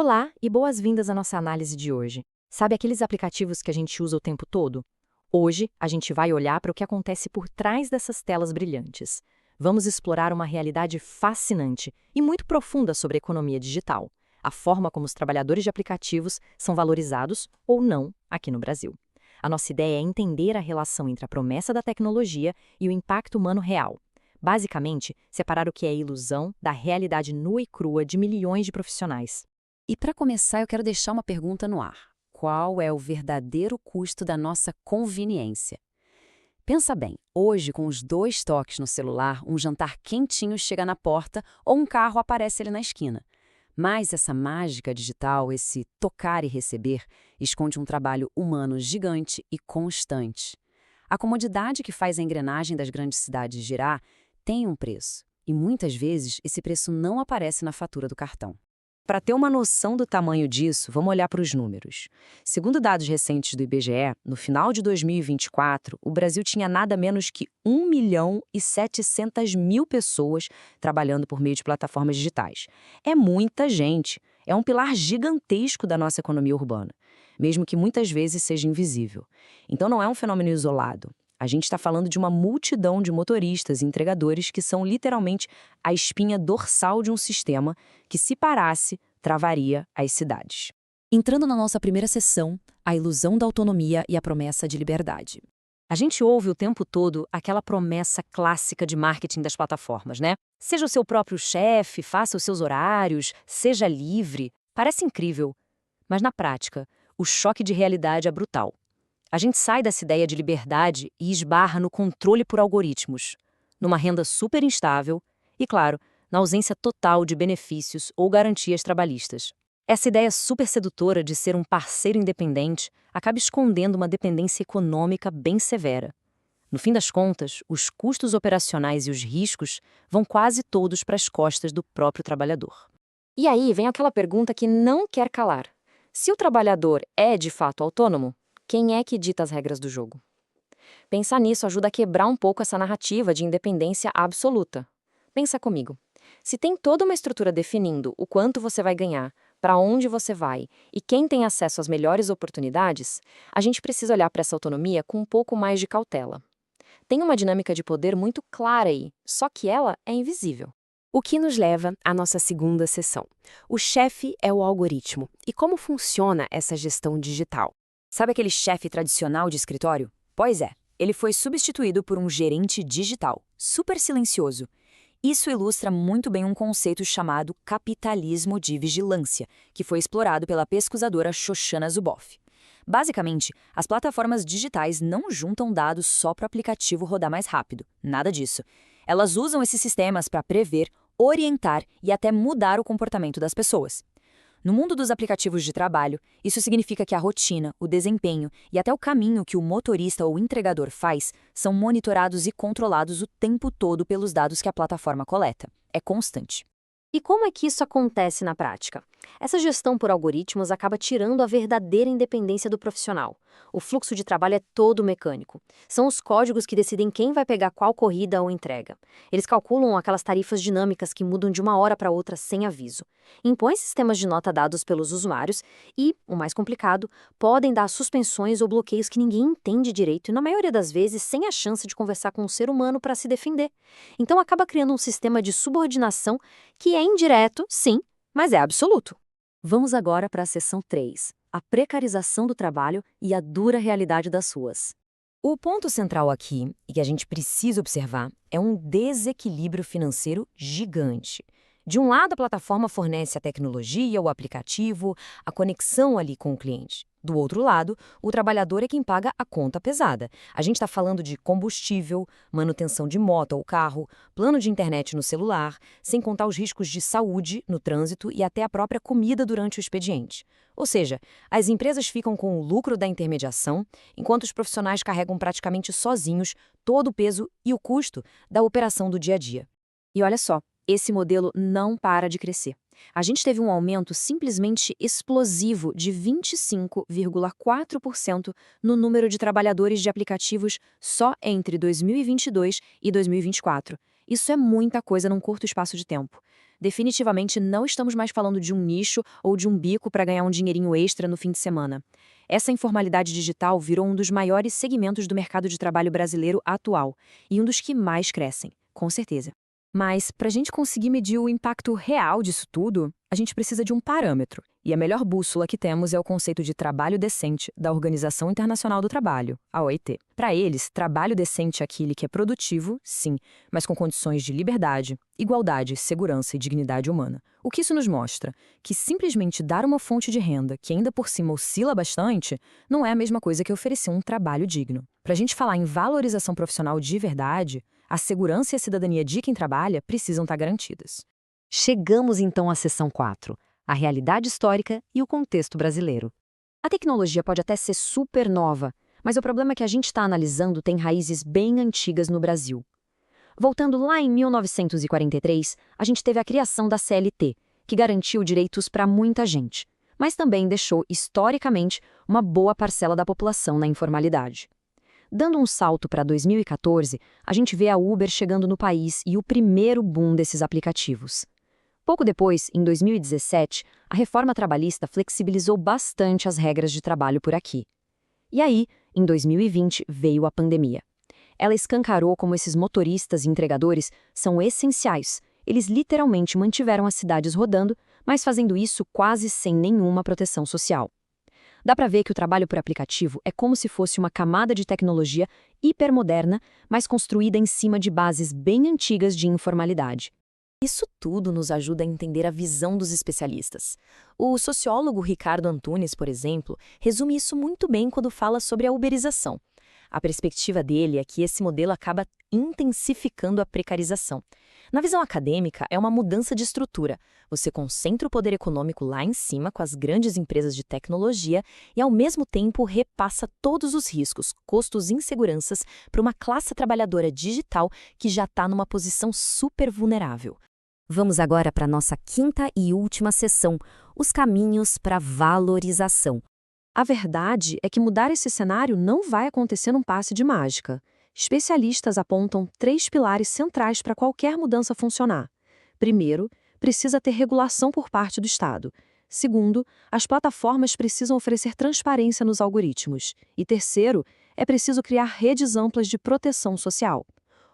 Olá e boas-vindas à nossa análise de hoje. Sabe aqueles aplicativos que a gente usa o tempo todo? Hoje, a gente vai olhar para o que acontece por trás dessas telas brilhantes. Vamos explorar uma realidade fascinante e muito profunda sobre a economia digital, a forma como os trabalhadores de aplicativos são valorizados ou não aqui no Brasil. A nossa ideia é entender a relação entre a promessa da tecnologia e o impacto humano real. Basicamente, separar o que é ilusão da realidade nua e crua de milhões de profissionais. E para começar, eu quero deixar uma pergunta no ar. Qual é o verdadeiro custo da nossa conveniência? Pensa bem, hoje, com os 2 toques no celular, um jantar quentinho chega na porta ou um carro aparece ali na esquina. Mas essa mágica digital, esse tocar e receber, esconde um trabalho humano gigante e constante. A comodidade que faz a engrenagem das grandes cidades girar tem um preço, e muitas vezes esse preço não aparece na fatura do cartão. Para ter uma noção do tamanho disso, vamos olhar para os números. Segundo dados recentes do IBGE, no final de 2024, o Brasil tinha nada menos que 1.700.000 pessoas trabalhando por meio de plataformas digitais. É muita gente, é um pilar gigantesco da nossa economia urbana, mesmo que muitas vezes seja invisível. Então não é um fenômeno isolado. A gente está falando de uma multidão de motoristas e entregadores que são literalmente a espinha dorsal de um sistema que, se parasse, travaria as cidades. Entrando na nossa primeira sessão, a ilusão da autonomia e a promessa de liberdade. A gente ouve o tempo todo aquela promessa clássica de marketing das plataformas, né? Seja o seu próprio chefe, faça os seus horários, seja livre. Parece incrível, mas na prática, o choque de realidade é brutal. A gente sai dessa ideia de liberdade e esbarra no controle por algoritmos, numa renda super instável e, claro, na ausência total de benefícios ou garantias trabalhistas. Essa ideia super sedutora de ser um parceiro independente acaba escondendo uma dependência econômica bem severa. No fim das contas, os custos operacionais e os riscos vão quase todos para as costas do próprio trabalhador. E aí vem aquela pergunta que não quer calar. Se o trabalhador é de fato autônomo, quem é que dita as regras do jogo? Pensar nisso ajuda a quebrar um pouco essa narrativa de independência absoluta. Pensa comigo. Se tem toda uma estrutura definindo o quanto você vai ganhar, para onde você vai e quem tem acesso às melhores oportunidades, a gente precisa olhar para essa autonomia com um pouco mais de cautela. Tem uma dinâmica de poder muito clara aí, só que ela é invisível. O que nos leva à nossa segunda sessão. O chefe é o algoritmo. E como funciona essa gestão digital? Sabe aquele chefe tradicional de escritório? Pois é, ele foi substituído por um gerente digital, super silencioso. Isso ilustra muito bem um conceito chamado capitalismo de vigilância, que foi explorado pela pesquisadora Shoshana Zuboff. Basicamente, as plataformas digitais não juntam dados só para o aplicativo rodar mais rápido, nada disso. Elas usam esses sistemas para prever, orientar e até mudar o comportamento das pessoas. No mundo dos aplicativos de trabalho, isso significa que a rotina, o desempenho e até o caminho que o motorista ou entregador faz são monitorados e controlados o tempo todo pelos dados que a plataforma coleta. É constante. E como é que isso acontece na prática? Essa gestão por algoritmos acaba tirando a verdadeira independência do profissional. O fluxo de trabalho é todo mecânico. São os códigos que decidem quem vai pegar qual corrida ou entrega. Eles calculam aquelas tarifas dinâmicas que mudam de uma hora para outra sem aviso. Impõem sistemas de nota dados pelos usuários e, o mais complicado, podem dar suspensões ou bloqueios que ninguém entende direito e, na maioria das vezes, sem a chance de conversar com um ser humano para se defender. Então acaba criando um sistema de subordinação que é indireto, sim, mas é absoluto. Vamos agora para a seção 3, a precarização do trabalho e a dura realidade das ruas. O ponto central aqui, e que a gente precisa observar, é um desequilíbrio financeiro gigante. De um lado, a plataforma fornece a tecnologia, o aplicativo, a conexão ali com o cliente. Do outro lado, o trabalhador é quem paga a conta pesada. A gente está falando de combustível, manutenção de moto ou carro, plano de internet no celular, sem contar os riscos de saúde no trânsito e até a própria comida durante o expediente. Ou seja, as empresas ficam com o lucro da intermediação, enquanto os profissionais carregam praticamente sozinhos todo o peso e o custo da operação do dia a dia. E olha só, esse modelo não para de crescer. A gente teve um aumento simplesmente explosivo de 25,4% no número de trabalhadores de aplicativos só entre 2022 e 2024. Isso é muita coisa num curto espaço de tempo. Definitivamente não estamos mais falando de um nicho ou de um bico para ganhar um dinheirinho extra no fim de semana. Essa informalidade digital virou um dos maiores segmentos do mercado de trabalho brasileiro atual e um dos que mais crescem, com certeza. Mas, para a gente conseguir medir o impacto real disso tudo, a gente precisa de um parâmetro. E a melhor bússola que temos é o conceito de trabalho decente da Organização Internacional do Trabalho, a OIT. Para eles, trabalho decente é aquele que é produtivo, sim, mas com condições de liberdade, igualdade, segurança e dignidade humana. O que isso nos mostra? Que simplesmente dar uma fonte de renda, que ainda por cima oscila bastante, não é a mesma coisa que oferecer um trabalho digno. Para a gente falar em valorização profissional de verdade, a segurança e a cidadania de quem trabalha precisam estar garantidas. Chegamos então à seção 4, a realidade histórica e o contexto brasileiro. A tecnologia pode até ser super nova, mas o problema que a gente está analisando tem raízes bem antigas no Brasil. Voltando lá em 1943, a gente teve a criação da CLT, que garantiu direitos para muita gente, mas também deixou, historicamente, uma boa parcela da população na informalidade. Dando um salto para 2014, a gente vê a Uber chegando no país e o primeiro boom desses aplicativos. Pouco depois, em 2017, a reforma trabalhista flexibilizou bastante as regras de trabalho por aqui. E aí, em 2020, veio a pandemia. Ela escancarou como esses motoristas e entregadores são essenciais. Eles literalmente mantiveram as cidades rodando, mas fazendo isso quase sem nenhuma proteção social. Dá para ver que o trabalho por aplicativo é como se fosse uma camada de tecnologia hipermoderna, mas construída em cima de bases bem antigas de informalidade. Isso tudo nos ajuda a entender a visão dos especialistas. O sociólogo Ricardo Antunes, por exemplo, resume isso muito bem quando fala sobre a uberização. A perspectiva dele é que esse modelo acaba intensificando a precarização. Na visão acadêmica, é uma mudança de estrutura. Você concentra o poder econômico lá em cima com as grandes empresas de tecnologia e, ao mesmo tempo, repassa todos os riscos, custos e inseguranças para uma classe trabalhadora digital que já está numa posição super vulnerável. Vamos agora para a nossa quinta e última sessão, os caminhos para a valorização. A verdade é que mudar esse cenário não vai acontecer num passe de mágica. Especialistas apontam 3 pilares centrais para qualquer mudança funcionar. Primeiro, precisa ter regulação por parte do Estado. Segundo, as plataformas precisam oferecer transparência nos algoritmos. E terceiro, é preciso criar redes amplas de proteção social.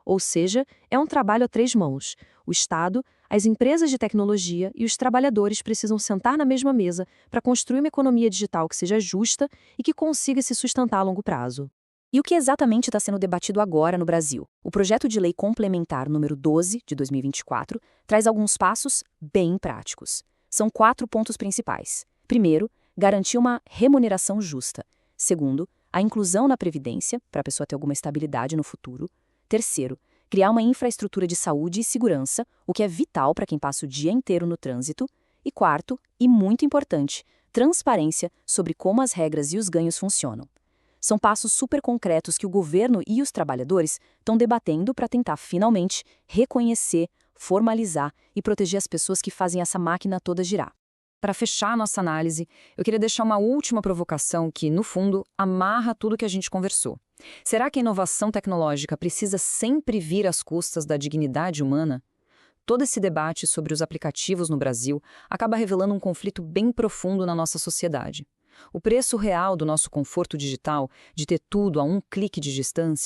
Ou seja, é um trabalho a 3 mãos. O Estado, as empresas de tecnologia e os trabalhadores precisam sentar na mesma mesa para construir uma economia digital que seja justa e que consiga se sustentar a longo prazo. E o que exatamente está sendo debatido agora no Brasil? O projeto de lei complementar número 12, de 2024, traz alguns passos bem práticos. São 4 pontos principais. Primeiro, garantir uma remuneração justa. Segundo, a inclusão na Previdência, para a pessoa ter alguma estabilidade no futuro. Terceiro, criar uma infraestrutura de saúde e segurança, o que é vital para quem passa o dia inteiro no trânsito. E quarto, e muito importante, transparência sobre como as regras e os ganhos funcionam. São passos super concretos que o governo e os trabalhadores estão debatendo para tentar, finalmente, reconhecer, formalizar e proteger as pessoas que fazem essa máquina toda girar. Para fechar a nossa análise, eu queria deixar uma última provocação que, no fundo, amarra tudo que a gente conversou. Será que a inovação tecnológica precisa sempre vir às custas da dignidade humana? Todo esse debate sobre os aplicativos no Brasil acaba revelando um conflito bem profundo na nossa sociedade. O preço real do nosso conforto digital, de ter tudo a um clique de distância,